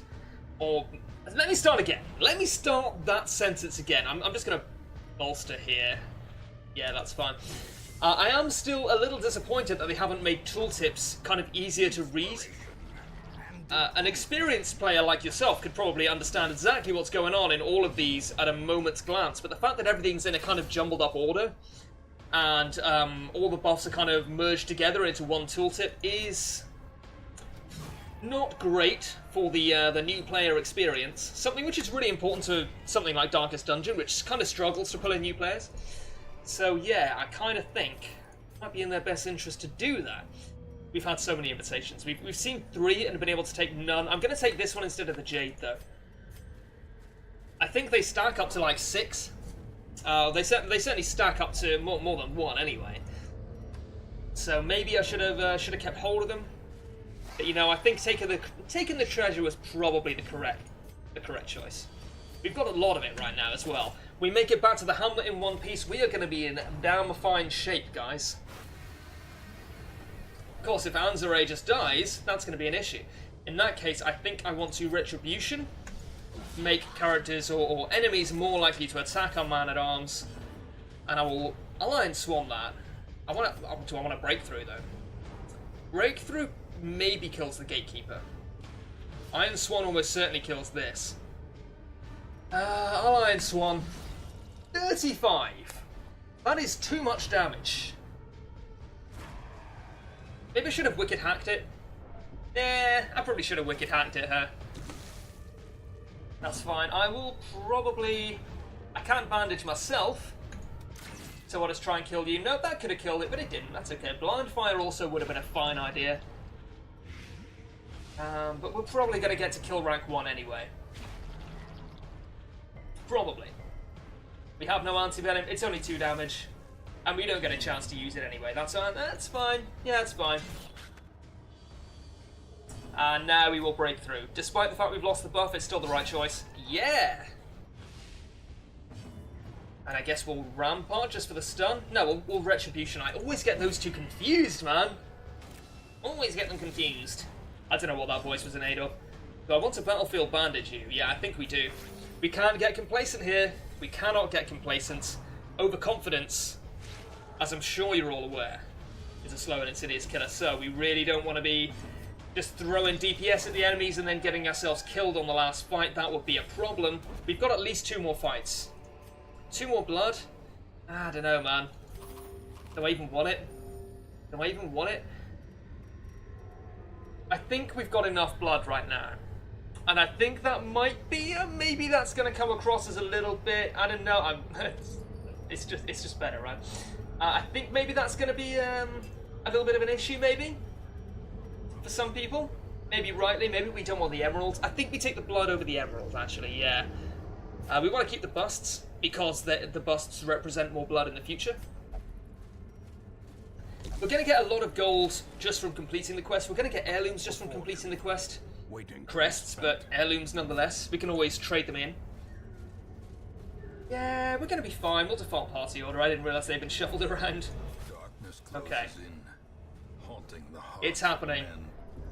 A: or... Let me start again. Let me start that sentence again. I'm just going to bolster here. Yeah, that's fine. I am still a little disappointed that they haven't made tooltips kind of easier to read. An experienced player like yourself could probably understand exactly what's going on in all of these at a moment's glance, but the fact that everything's in a kind of jumbled up order, and all the buffs are kind of merged together into one tooltip is... not great for the new player experience. Something which is really important to something like Darkest Dungeon, which kind of struggles to pull in new players. So yeah, I kind of think it might be in their best interest to do that. We've had so many invitations. We've seen 3 and been able to take none. I'm going to take this one instead of the Jade, though. I think they stack up to like 6. They certainly stack up to more than 1 anyway. So maybe I should have kept hold of them. But, you know, I think taking the treasure was probably the correct choice. We've got a lot of it right now as well. We make it back to the hamlet in one piece. We are going to be in damn fine shape, guys. Of course, if Anzare just dies, that's going to be an issue. In that case, I think I want to Retribution, make characters or enemies more likely to attack our man-at-arms, and I will Alliance Swarm that. I want to Breakthrough, though. Breakthrough maybe kills the Gatekeeper. Iron Swan almost certainly kills this. Alliance Swan. 35. That is too much damage. Maybe I should have Wicked Hacked it. Yeah, I probably should have Wicked Hacked it, huh? That's fine. I will probably... I can't bandage myself. So I'll just try and kill you. No, that could have killed it, but it didn't. That's okay. Blind Fire also would have been a fine idea. But we're probably going to get to kill rank 1 anyway. Probably. We have no anti-venom. It's only 2 damage. And we don't get a chance to use it anyway. That's fine. Yeah, that's fine. And now we will break through. Despite the fact we've lost the buff, it's still the right choice. Yeah! And I guess we'll Rampart just for the stun? No, we'll Retribution. I always get those two confused, man. Always get them confused. I don't know what that voice was in aid of. Do I want to Battlefield Bandage you? Yeah, I think we do. We can't get complacent here. We cannot get complacent. Overconfidence, as I'm sure you're all aware, is a slow and insidious killer. So we really don't want to be just throwing DPS at the enemies and then getting ourselves killed on the last fight. That would be a problem. We've got at least 2 more fights. 2 more blood? I don't know, man. Do I even want it? Do I even want it? I think we've got enough blood right now. And I think that might be, maybe that's going to come across as a little bit, I don't know, it's just better, right? I think maybe that's going to be a little bit of an issue, maybe? For some people? Maybe rightly, maybe we don't want the emeralds. I think we take the blood over the emerald, actually, yeah. We want to keep the busts, because the busts represent more blood in the future. We're going to get a lot of gold just from completing the quest. We're going to get heirlooms just from completing the quest. Crests, but heirlooms nonetheless. We can always trade them in. Yeah, we're going to be fine. We'll default party order. I didn't realise they've been shuffled around. Okay. It's happening.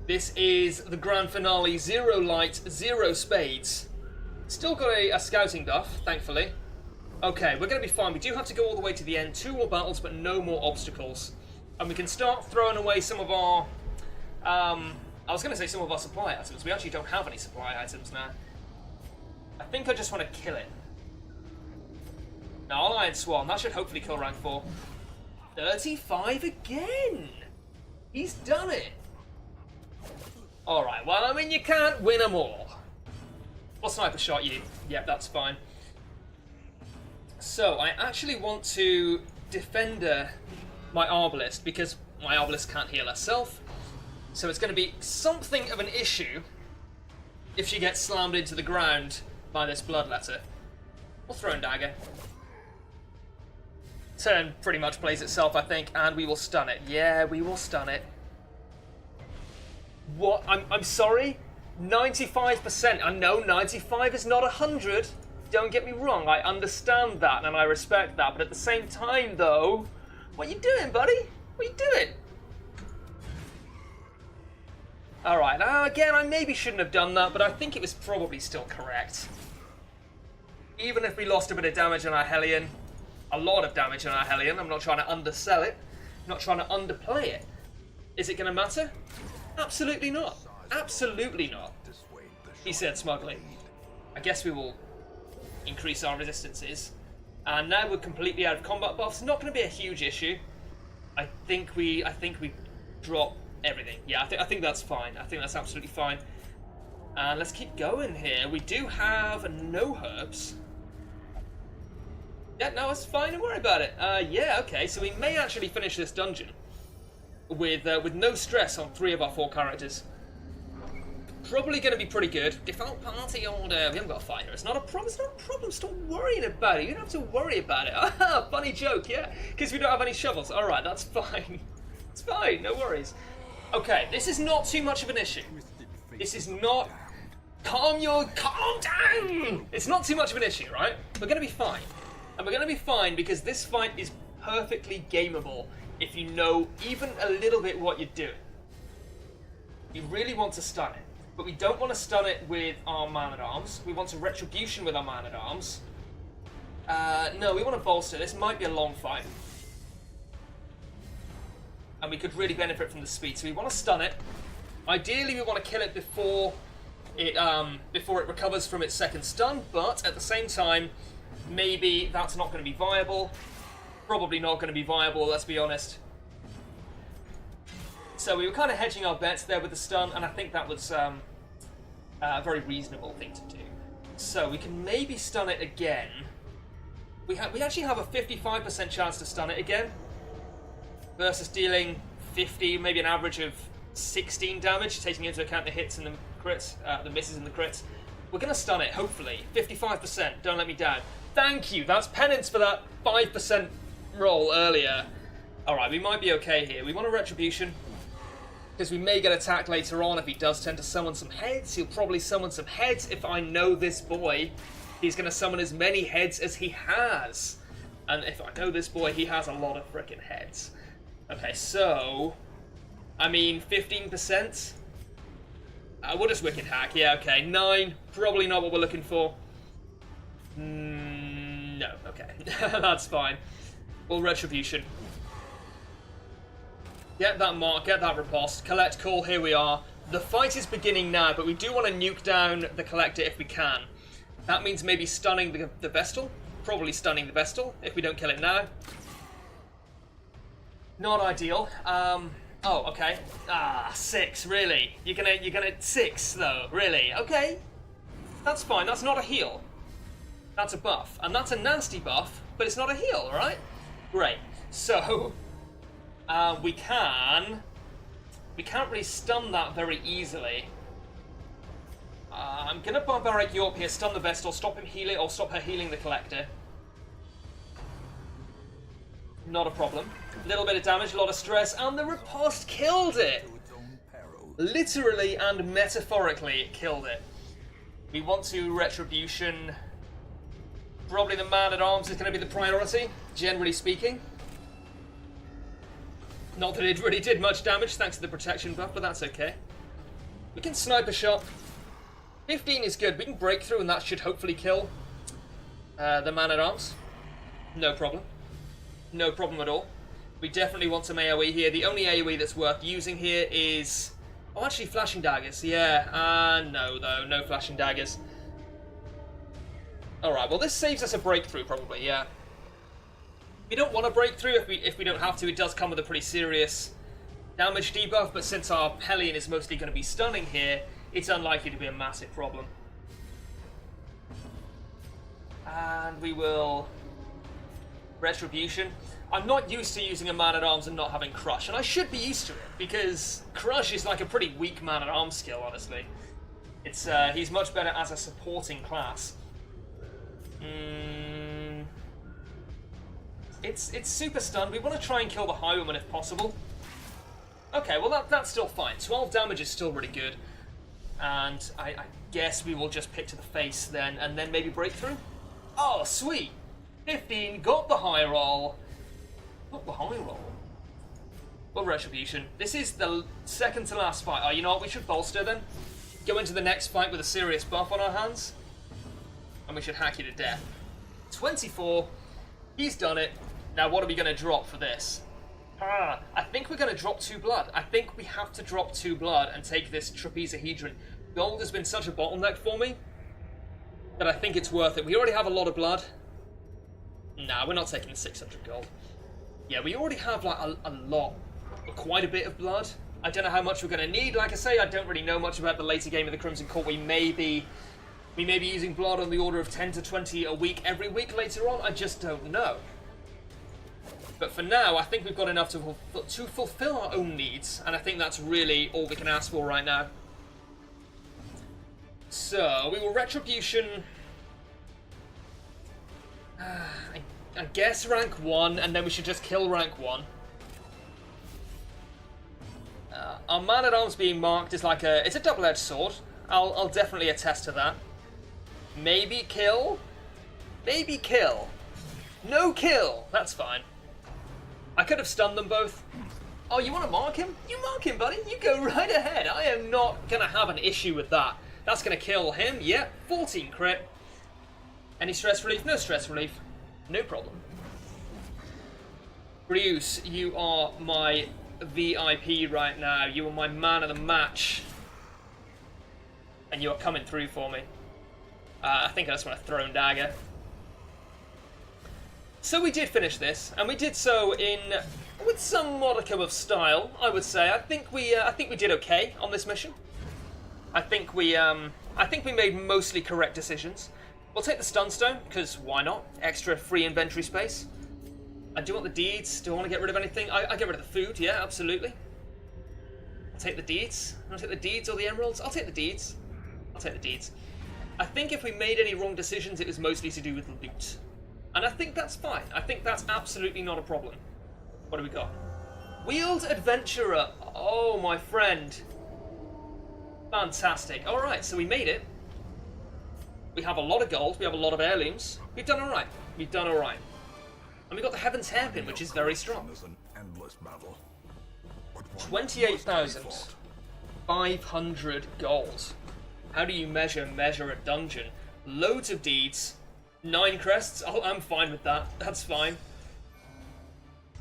A: This is the grand finale. 0 light, 0 spades. Still got a scouting buff, thankfully. Okay, we're going to be fine. We do have to go all the way to the end. 2 more battles, but no more obstacles. And we can start throwing away some of our... I was going to say some of our supply items. We actually don't have any supply items now. I think I just want to kill it. Now, I'll Iron Swan. That should hopefully kill rank 4. 35 again! He's done it! Alright, well, I mean, you can't win them all. We'll sniper shot you. Yep, that's fine. So, I actually want to Defender my Arbalist, because my Arbalist can't heal herself. So it's going to be something of an issue if she gets slammed into the ground by this Bloodletter. We'll throw in Dagger. Turn pretty much plays itself, I think, and we will stun it. Yeah, we will stun it. What? I'm sorry? 95%. I know 95 is not 100. Don't get me wrong, I understand that and I respect that, but at the same time, though, what you doing, buddy? What you doing? Alright, again, I maybe shouldn't have done that, but I think it was probably still correct. Even if we lost a bit of damage on our Hellion, a lot of damage on our Hellion, I'm not trying to undersell it, I'm not trying to underplay it. Is it going to matter? Absolutely not. Absolutely not. He said smugly. I guess we will increase our resistances. And now we're completely out of combat buffs. Not going to be a huge issue. I think we drop everything. Yeah, I think that's fine. I think that's absolutely fine. And let's keep going here. We do have no herbs. Yeah, no, it's fine. Don't worry about it. Yeah, okay. So we may actually finish this dungeon with no stress on 3 of our 4 characters. Probably going to be pretty good. Default party order. We haven't got a fight here. It's not a problem. It's not a problem. Stop worrying about it. You don't have to worry about it. Ah, funny joke, yeah. Because we don't have any shovels. All right, that's fine. It's fine. No worries. Okay, this is not too much of an issue. This is not... Calm down! It's not too much of an issue, right? We're going to be fine. And we're going to be fine because this fight is perfectly gameable. if you know even a little bit what you're doing. You really want to stun it, but we don't want to stun it with our man-at-arms. We want a retribution with our man-at-arms. No, we want to bolster. This might be a long fight. And we could really benefit from the speed, so we want to stun it. Ideally, we want to kill it before it recovers from its second stun, but at the same time, maybe that's not going to be viable. Probably not going to be viable, let's be honest. So we were kind of hedging our bets there with the stun, and I think that was a very reasonable thing to do. So we can maybe stun it again. We actually have a 55% chance to stun it again, versus dealing 50, maybe an average of 16 damage, taking into account the hits and the crits, the misses and the crits. We're going to stun it, hopefully. 55%, don't let me down. Thank you, that's penance for that 5% roll earlier. Alright, we might be okay here. We want a retribution, because we may get attacked later on if he does tend to summon some heads. He'll probably summon some heads. If I know this boy, he's going to summon as many heads as he has. And if I know this boy, he has a lot of frickin' heads. Okay, so... I mean, 15%? We'll just Wicked Hack. Yeah, okay. 9, probably not what we're looking for. No, okay. That's fine. We'll Retribution. Get that mark, get that riposte. Collect call, here we are. The fight is beginning now, but we do want to nuke down the Collector if we can. That means maybe stunning the Vestal. Probably stunning the Vestal, if we don't kill it now. Not ideal. Oh, okay. 6, really? You're gonna 6 though, really? Okay. That's fine, that's not a heal. That's a buff. And that's a nasty buff, but it's not a heal, alright? Great. So, we can't really stun that very easily. I'm gonna Barbaric Yorp here, stun the Vestal, stop him healing, or stop her healing the Collector. Not a problem. A little bit of damage, a lot of stress, and the riposte killed it! Literally and metaphorically, it killed it. We want to Retribution. Probably the Man-at-Arms is going to be the priority, generally speaking. Not that it really did much damage thanks to the protection buff, but that's okay. We can Sniper Shot. 15 is good. We can break through and that should hopefully kill the Man-at-Arms. No problem. No problem at all. We definitely want some AoE here. The only AoE that's worth using here is... Oh, actually, Flashing Daggers. Yeah, no, though. No Flashing Daggers. Alright, well, this saves us a breakthrough, probably, yeah. We don't want a breakthrough if we don't have to. It does come with a pretty serious damage debuff, but since our Hellion is mostly going to be stunning here, it's unlikely to be a massive problem. And we will... Retribution. I'm not used to using a Man-at-Arms and not having Crush, and I should be used to it, because Crush is like a pretty weak Man-at-Arms skill, honestly. It's he's much better as a supporting class. It's super stunned. We want to try and kill the Highwayman if possible. Okay, well that's still fine. 12 damage is still really good. And I guess we will just pick to the face then, and then maybe breakthrough? Oh, sweet! 15, got the high roll. Got the high roll. Well, Retribution. This is the second to last fight. Oh, you know what? We should bolster then. Go into the next fight with a serious buff on our hands. And we should hack you to death. 24. He's done it. Now, what are we going to drop for this? I think we're going to drop 2 blood. I think we have to drop 2 blood and take this Trapezahedron. Gold has been such a bottleneck for me that I think it's worth it. We already have a lot of blood. Nah, we're not taking the 600 gold. Yeah, we already have like a lot, quite a bit of blood. I don't know how much we're going to need. Like I say, I don't really know much about the later game of the Crimson Court. We may be using blood on the order of 10 to 20 a week every week later on. I just don't know. But for now, I think we've got enough to fulfill our own needs, and I think that's really all we can ask for right now. So, we will Retribution... I guess rank 1, and then we should just kill rank 1. Our Man-at-Arms being marked is like it's a double-edged sword. I'll definitely attest to that. Maybe kill? Maybe kill. No kill! That's fine. I could have stunned them both. Oh, you want to mark him? You mark him, buddy. You go right ahead. I am not going to have an issue with that. That's going to kill him. Yep, 14 crit. Any stress relief? No stress relief. No problem. Bruce, you are my VIP right now. You are my man of the match. And you are coming through for me. I think I just want to throw dagger. So we did finish this, and we did so with some modicum of style, I would say. I think we did okay on this mission. I think we made mostly correct decisions. We'll take the Stunstone, because why not? Extra free inventory space. And do you want the deeds? Do I want to get rid of anything? I get rid of the food, yeah, absolutely. I'll take the deeds. I'll take the deeds or the emeralds. I'll take the deeds. I'll take the deeds. I think if we made any wrong decisions, it was mostly to do with loot. And I think that's fine. I think that's absolutely not a problem. What do we got? Wheeled Adventurer. Oh, my friend. Fantastic. Alright, so we made it. We have a lot of gold. We have a lot of heirlooms. We've done alright. We've done alright. And we got the Heaven's Hairpin, which is very strong. 28,500 gold. How do you measure a dungeon? Loads of deeds. 9 crests. Oh, I'm fine with that. That's fine.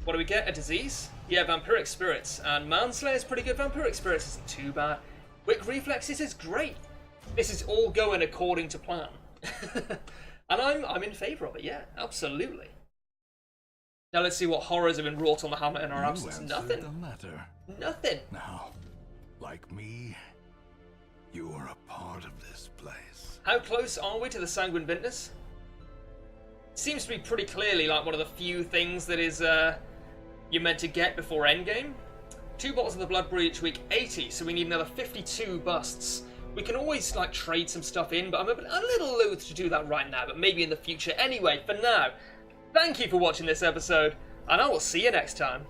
A: What do we get? A disease? Yeah, Vampiric Spirits. And Manslayer is pretty good. Vampiric Spirits isn't too bad. Quick Reflexes is great. This is all going according to plan. And I'm in favour of it, yeah, absolutely. Now let's see what horrors have been wrought on the hammer in our absence. Nothing. Nothing.
B: Now, like me, you are a part of this place.
A: How close are we to the Sanguine Vintners? Seems to be pretty clearly like one of the few things that is you're meant to get before endgame. 2 bottles of the Blood Brew each week, 80, so we need another 52 busts. We can always like trade some stuff in, but I'm a little loath to do that right now, but maybe in the future. Anyway, for now, thank you for watching this episode, and I will see you next time.